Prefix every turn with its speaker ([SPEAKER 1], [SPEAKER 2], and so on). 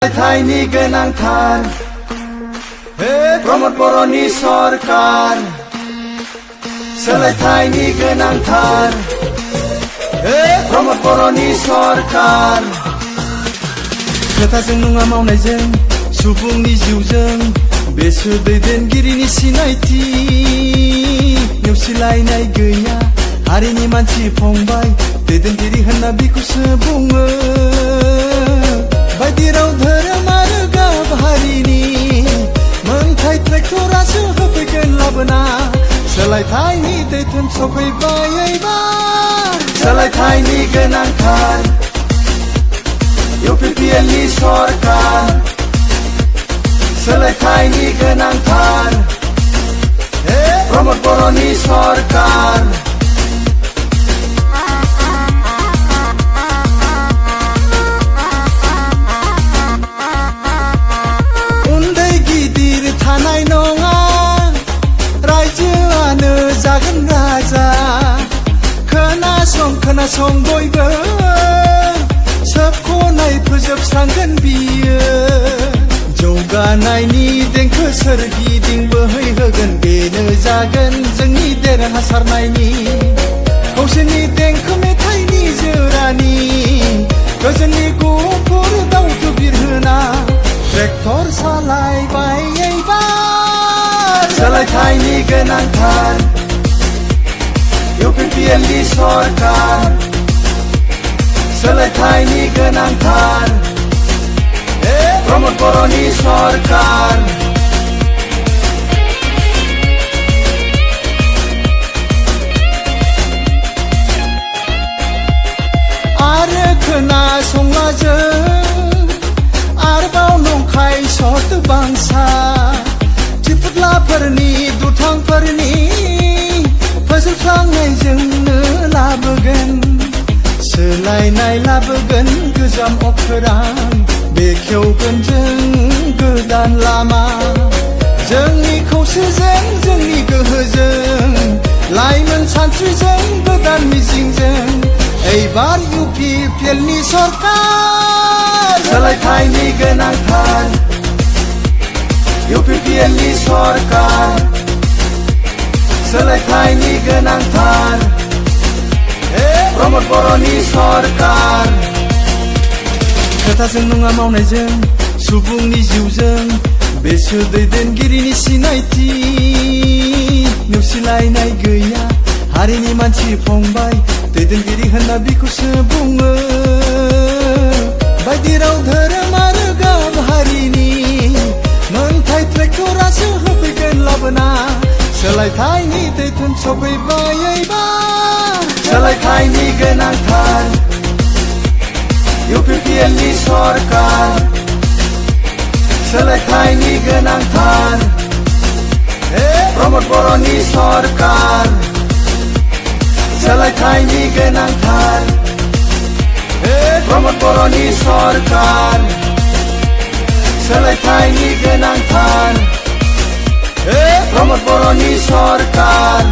[SPEAKER 1] Soलायथायनि गोनांथार प्रमद बर'नि सरकार सोलायथायनि गोनांथार प्रमद बर'नि सरकार खोथाजों नङा मावनायजों सुबुंनि जिउजों बेसो दैदेनगिरिनि सिनायथि नेवसिलायनाय गैया हारिनि मानसि फंबाय दैदेनगिरि होनना बिखौसो बुङो बायदि राव धोरोम आरो गाब हारिनि मोनथाय ट्रेक्टरासो होफैगोन लाबोना सोलायथायनि दैथोन सफैबाय एबार सोलायथायनि गोनांथार UPPLनि सरकार सोलायथायनि गोनांथार प्रमद बर'नि सरकार उन्दै गिदिर थानाय नङा रायजोआनो जागोन राजा खोनासं बयबो सोबख'नाय फोजोबस्रांगोन बियो जौगानायनि देंखो सोरगिदिं बोहैहोगोन बेनो जागोन जोंनि देरहासारनायनि खौसेनि देंखो मेथाइनि जोरानि गोजोननि गुफुर दावखौ बिरहोना ट्रेक्टर सालायबाय एबार सोलायथायनि गोनांथार UPPLनि सरकार सोलायथायनि गोनांथार प्रमद बर'नि सरकार आरो खोनासंला जों आरोबाव नंखाय सत बांसा थिफुदलाफोरनि दुथांफोरनि फोजोबस्रांनायजोंनो लाबोगोन सोलायनाय लाबोगोन गोजाम अखोरां बेखेवगोन जों गोदान लामा जोंनि खौसेजों जोंनि गोहोजों लाइमोन सानस्रिजों गोदान मिजिंजों एबार UPPLनि सरकार सोलायथायनि गोनांथार UPPLनि सरकार सोलायथायनि गोनांथार प्रमद बर'नि सरकार खोथाजों नङा मावनायजों सुबुंनि जिउजों बेसो दैदेनगिरिनि सिनायथि नेवसिलायनाय गैया हारिनि मानसि फंबाय दैदेनगिरि होनना बिखौसो बुङो बायदि राव धोरोम आरो गाब हारिनि मोनथाय ट्रेक्टरासो होफैगोन लाबोना सोलायथायनि दैथोन सफैबाय एबार सोलायथायनि गोनांथार UPPLनि सरकार सोलायथायनि गोनांथार प्रमद बर'नि सरकार सोलायथायनि गोनांथार प्रमद बर'नि सरकार सोलायथायनि गोनांथार प्रमद बर'नि सरकार